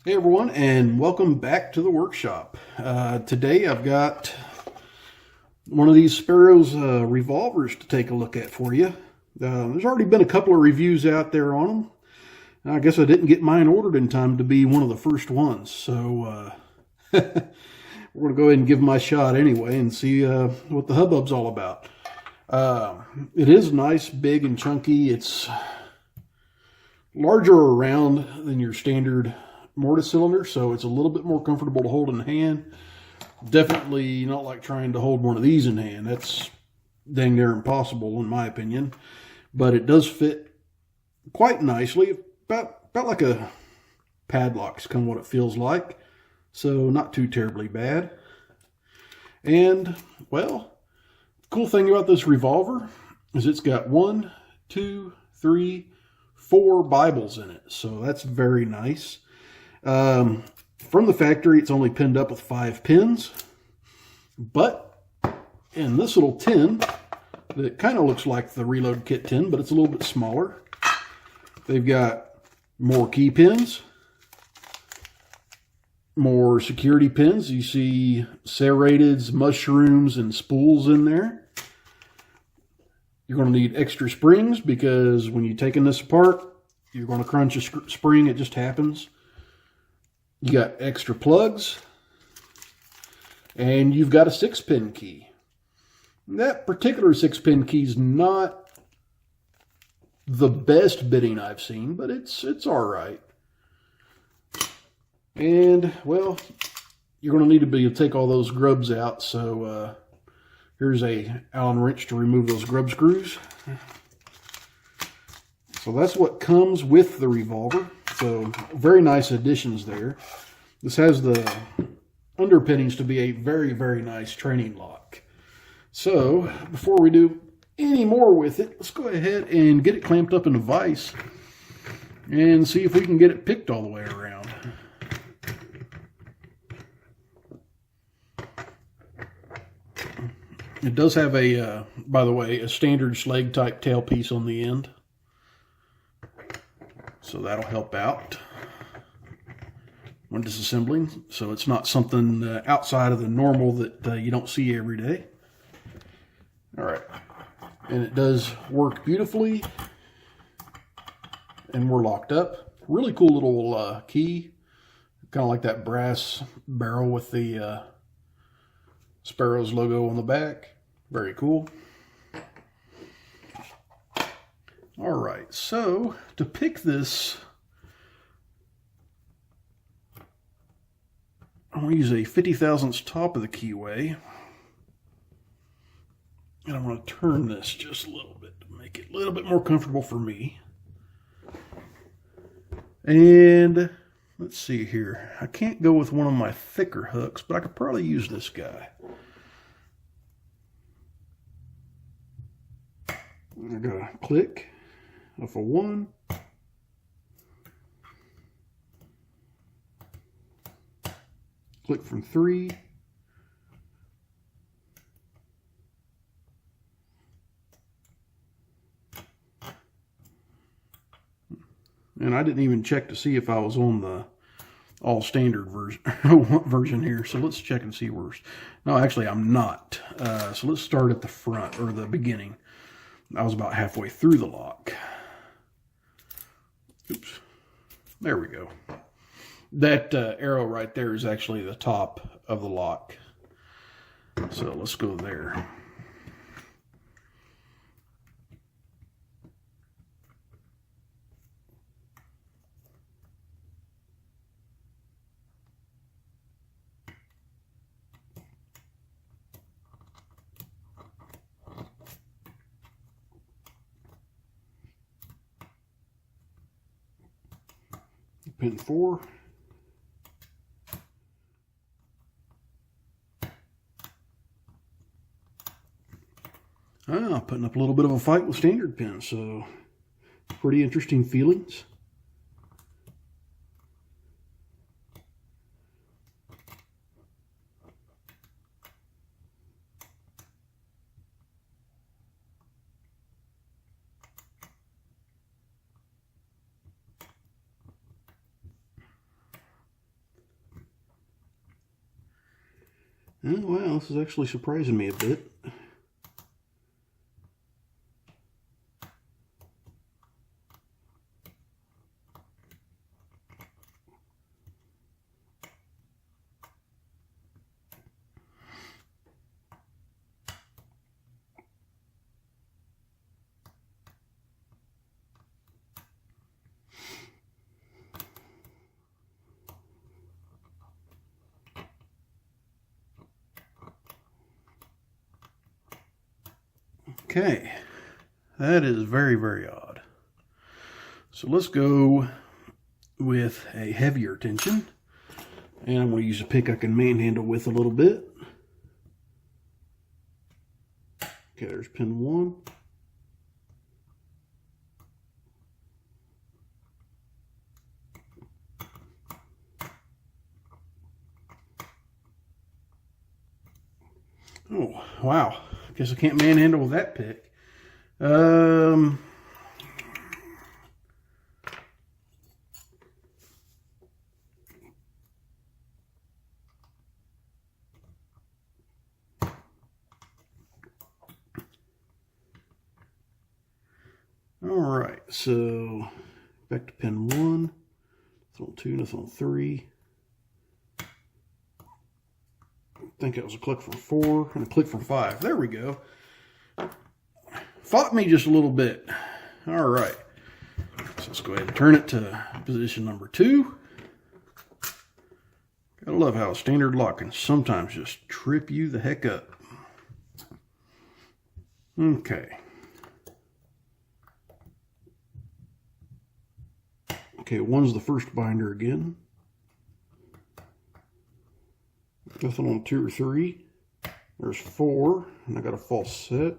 Hey everyone, and welcome back to the workshop. Today I've got one of these Sparrows revolvers to take a look at for you. There's already been a couple of reviews out there on them. I guess I didn't get mine ordered in time to be one of the first ones, so we're going to go ahead and give them my shot anyway and see what the hubbub's all about. It is nice, big, and chunky. It's larger around than your standard mortise cylinder, so it's a little bit more comfortable to hold in hand. Definitely not like trying to hold one of these in hand. That's dang near impossible in my opinion, but it does fit quite nicely. About like a padlock's kind of what it feels like, so not too terribly bad. And well, the cool thing about this revolver is it's got 1, 2, 3, 4 Bibles in it, so that's very nice. From the factory, it's only pinned up with 5 pins, but in this little tin that kind of looks like the reload kit tin, but it's a little bit smaller, they've got more key pins, more security pins. You see serrateds, mushrooms, and spools in there. You're going to need extra springs because when you're taking this apart, you're going to crunch a spring. It just happens. You got extra plugs, and you've got a 6-pin key. That particular 6-pin key is not the best bitting I've seen, but it's all right. And well, you're going to need to be able to take all those grubs out. So here's a Allen wrench to remove those grub screws. So that's what comes with the revolver. So very nice additions there. This has the underpinnings to be a very, very nice training lock. So before we do any more with it, let's go ahead and get it clamped up in a vise and see if we can get it picked all the way around. It does have a, by the way, a standard Schlage type tailpiece on the end. So that'll help out when disassembling. So it's not something outside of the normal that you don't see every day. All right. And it does work beautifully. And we're locked up. Really cool little key. Kind of like that brass barrel with the Sparrows logo on the back. Very cool. All right, so to pick this, I'm going to use a 50 thousandths top of the keyway. And I'm going to turn this just a little bit to make it a little bit more comfortable for me. And let's see here. I can't go with one of my thicker hooks, but I could probably use this guy. I got a click of a 1. Click from 3. And I didn't even check to see if I was on the all standard version here. So let's check and see where. No, actually I'm not. So let's start at the front or the beginning. I was about halfway through the lock. Oops. There we go. That arrow right there is actually the top of the lock. So let's go there. Pin 4. Putting up a little bit of a fight with standard pins, so pretty interesting feelings. Oh, wow, this is actually surprising me a bit. Okay, that is very, very odd. So let's go with a heavier tension. And I'm going to use a pick I can manhandle with a little bit. Okay, there's pin 1. Oh, wow. Guess I can't manhandle with that pick. All right, so back to pin 1. Nothing on 2, nothing on 3. I think that was a click from 4 and a click from 5. There we go. Fought me just a little bit. All right. So let's go ahead and turn it to position number 2. Gotta love how a standard lock can sometimes just trip you the heck up. Okay. Okay, 1's the first binder again. Nothing on 2 or 3. There's 4, and I got a false set.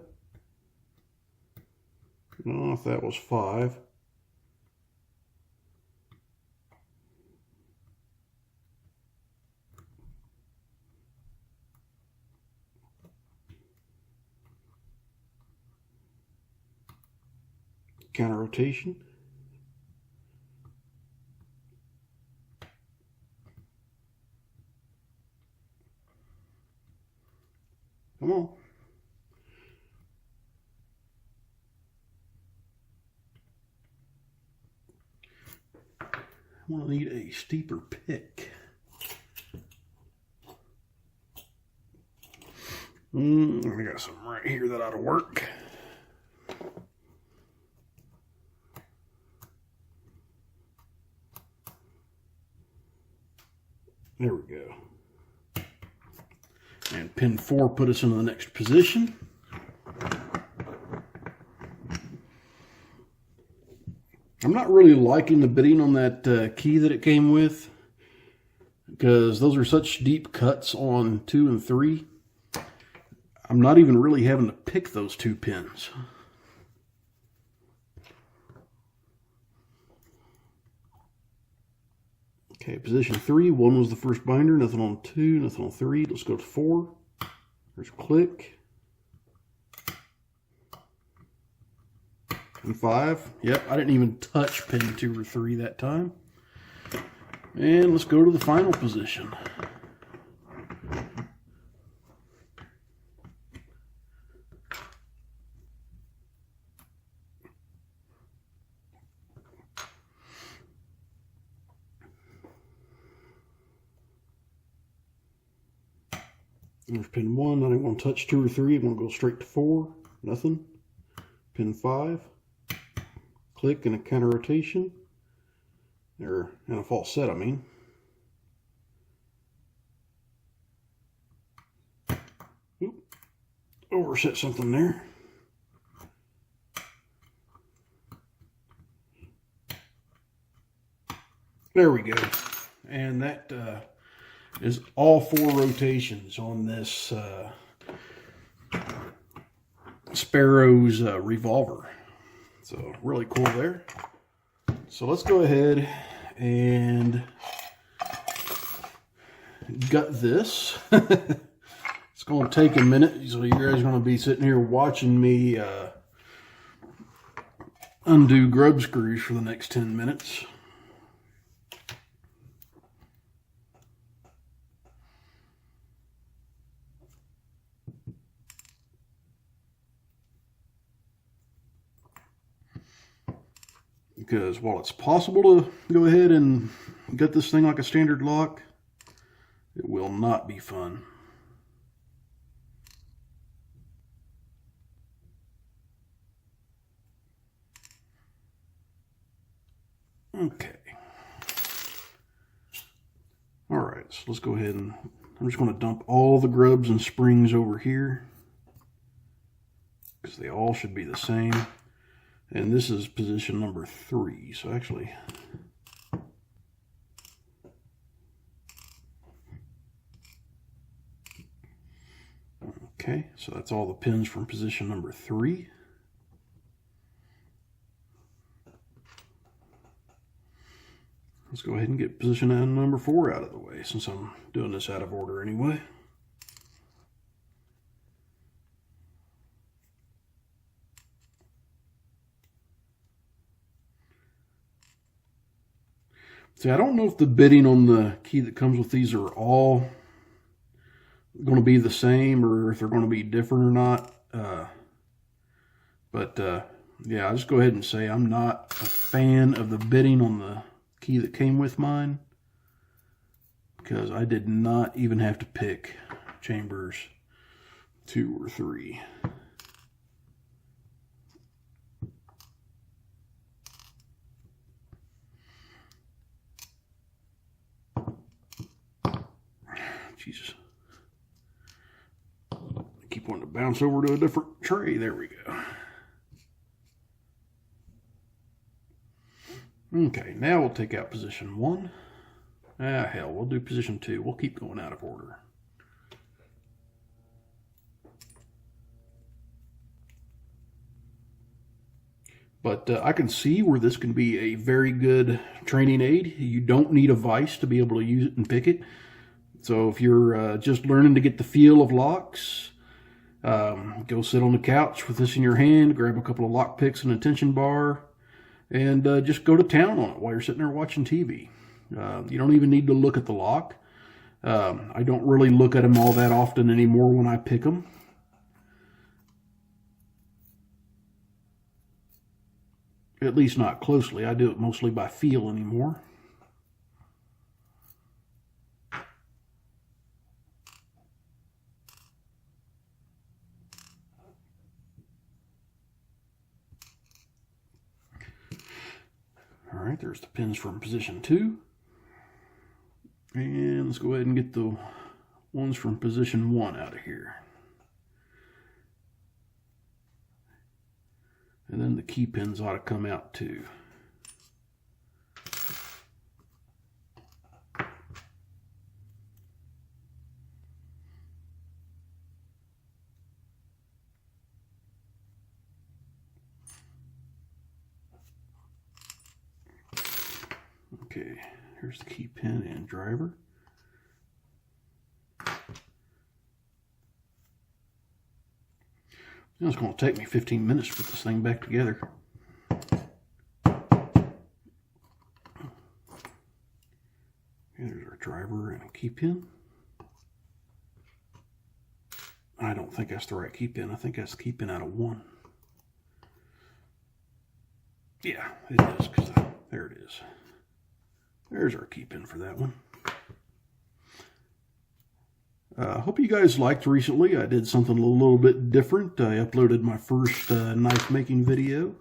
I don't know if that was 5. Counter rotation. Come on. I'm going to need a steeper pick. I got something right here that ought to work. There we go. And pin 4 put us into the next position. I'm not really liking the bitting on that key that it came with, because those are such deep cuts on 2 and 3. I'm not even really having to pick those 2 pins. Okay, position 3, 1 was the first binder, nothing on 2, nothing on 3. Let's go to 4. There's a click. And 5. Yep, I didn't even touch pin 2 or 3 that time. And let's go to the final position. There's pin 1. I don't want to touch 2 or 3. I'm going to go straight to 4. Nothing. Pin 5. Click and a counter rotation. And a false set, I mean. Oop. Overset something there. There we go. And that is all 4 rotations on this Sparrows Revolver. So really cool there. So let's go ahead and gut this. It's going to take a minute, so you guys are going to be sitting here watching me undo grub screws for the next 10 minutes. because while it's possible to go ahead and gut this thing like a standard lock, it will not be fun. Okay. Alright, so let's go ahead and I'm just going to dump all the grubs and springs over here, because they all should be the same. And this is position number 3, so actually okay, so that's all the pins from position number 3. Let's go ahead and get position number 4 out of the way, since I'm doing this out of order anyway. See, I don't know if the bitting on the key that comes with these are all going to be the same, or if they're going to be different or not. Yeah, I'll just go ahead and say I'm not a fan of the bitting on the key that came with mine, because I did not even have to pick chambers 2 or 3. Jesus. I keep wanting to bounce over to a different tray. There we go. Okay, now we'll take out position 1. Ah, hell, we'll do position 2. We'll keep going out of order. But I can see where this can be a very good training aid. You don't need a vise to be able to use it and pick it. So if you're just learning to get the feel of locks, go sit on the couch with this in your hand, grab a couple of lock picks and a tension bar, and just go to town on it while you're sitting there watching TV. You don't even need to look at the lock. I don't really look at them all that often anymore when I pick them. At least not closely. I do it mostly by feel anymore. All right, there's the pins from position 2. And let's go ahead and get the ones from position 1 out of here. And then the key pins ought to come out too. Okay, here's the key pin and driver. Now it's going to take me 15 minutes to put this thing back together. Okay, there's our driver and a key pin. I don't think that's the right key pin. I think that's the key pin out of 1. Yeah, it is, because there it is. There's our key pin for that one. I hope you guys liked recently. I did something a little bit different. I uploaded my first knife making video.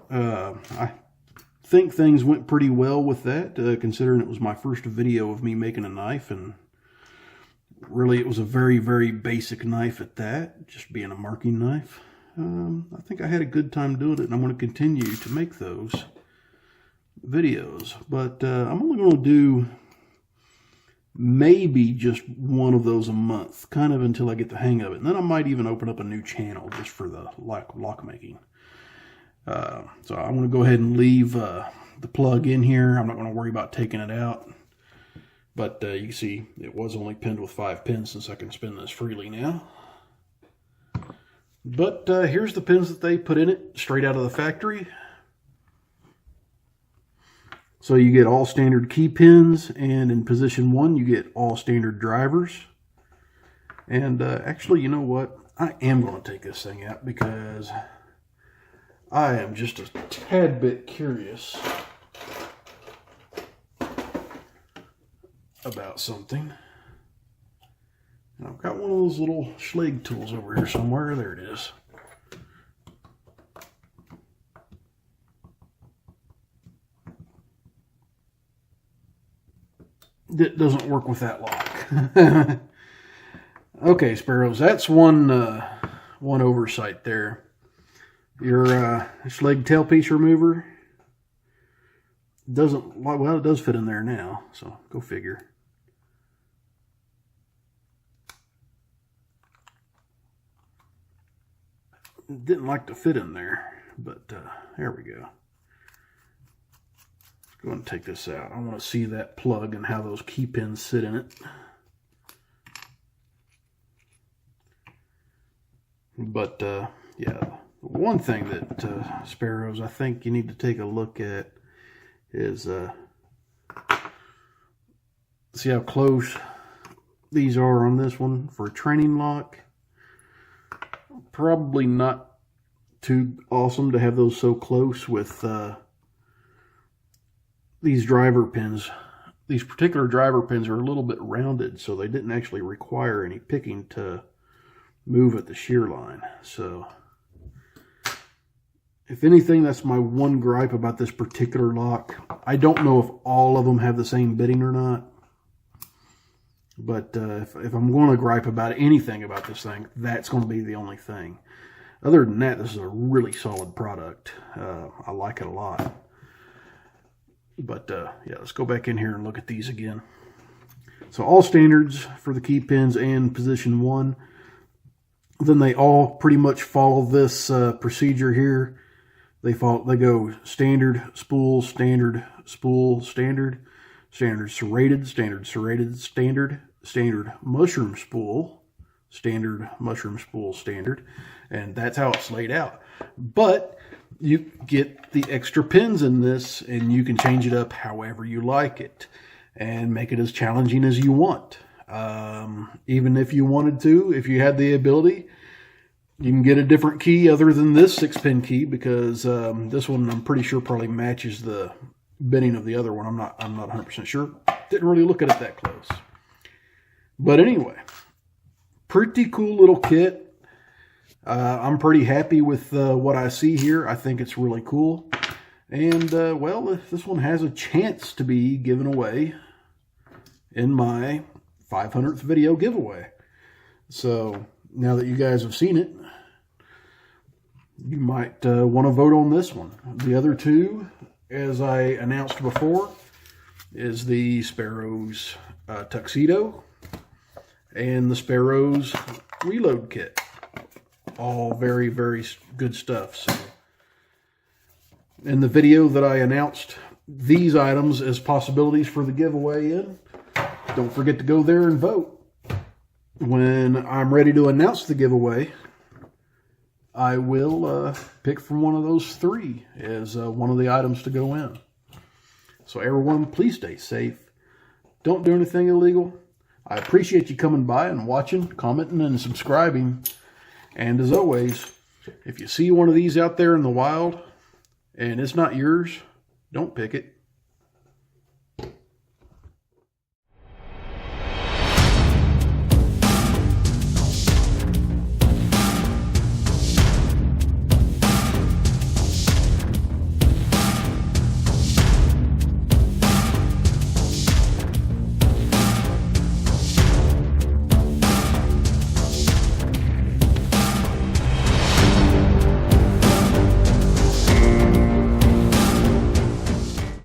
I think things went pretty well with that, considering it was my first video of me making a knife, and really it was a very, very basic knife at that, just being a marking knife. I think I had a good time doing it, and I'm going to continue to make those videos, but I'm only going to do maybe just one of those a month, kind of until I get the hang of it. And then I might even open up a new channel just for the lock making. So I'm going to go ahead and leave the plug in here. I'm not going to worry about taking it out. But you can see it was only pinned with 5 pins, since I can spin this freely now. But here's the pins that they put in it straight out of the factory. So you get all standard key pins, and in position 1 you get all standard drivers. And actually, you know what? I am going to take this thing out, because I am just a tad bit curious about something. And I've got one of those little Schlage tools over here somewhere. There it is. That doesn't work with that lock. Okay, Sparrows, that's one oversight there. Your Schlage tailpiece remover doesn't, well, it does fit in there now, so go figure. It didn't like to fit in there, but there we go. Let's go and take this out. I want to see that plug and how those key pins sit in it. But yeah, one thing that Sparrows, I think you need to take a look at is see how close these are on this one for a training lock. Probably not too awesome to have those so close with these driver pins. These particular driver pins are a little bit rounded, so they didn't actually require any picking to move at the shear line. So if anything, that's my one gripe about this particular lock. I don't know if all of them have the same bitting or not, but if I'm going to gripe about anything about this thing, that's going to be the only thing. Other than that, this is a really solid product. I like it a lot. But yeah, let's go back in here and look at these again. So all standards for the key pins and position 1. Then they all pretty much follow this procedure here. They go standard, spool, standard, spool, standard, standard serrated, standard serrated, standard, standard mushroom spool, standard mushroom spool, standard, and that's how it's laid out. But you get the extra pins in this, and you can change it up however you like it and make it as challenging as you want. Even if you wanted to, if you had the ability, you can get a different key other than this 6-pin key, because this one I'm pretty sure probably matches the bitting of the other one. I'm not 100% sure. Didn't really look at it that close. But anyway, pretty cool little kit. I'm pretty happy with what I see here. I think it's really cool. And, well, this one has a chance to be given away in my 500th video giveaway. So now that you guys have seen it, you might want to vote on this one. The other two, as I announced before, is the Sparrows Tuxedo and the Sparrows Reload Kit. All very, very good stuff. So, in the video that I announced these items as possibilities for the giveaway in, don't forget to go there and vote. When I'm ready to announce the giveaway, I will pick from one of those 3 as one of the items to go in. So everyone, please stay safe. Don't do anything illegal. I appreciate you coming by and watching, commenting, and subscribing. And as always, if you see one of these out there in the wild and it's not yours, don't pick it.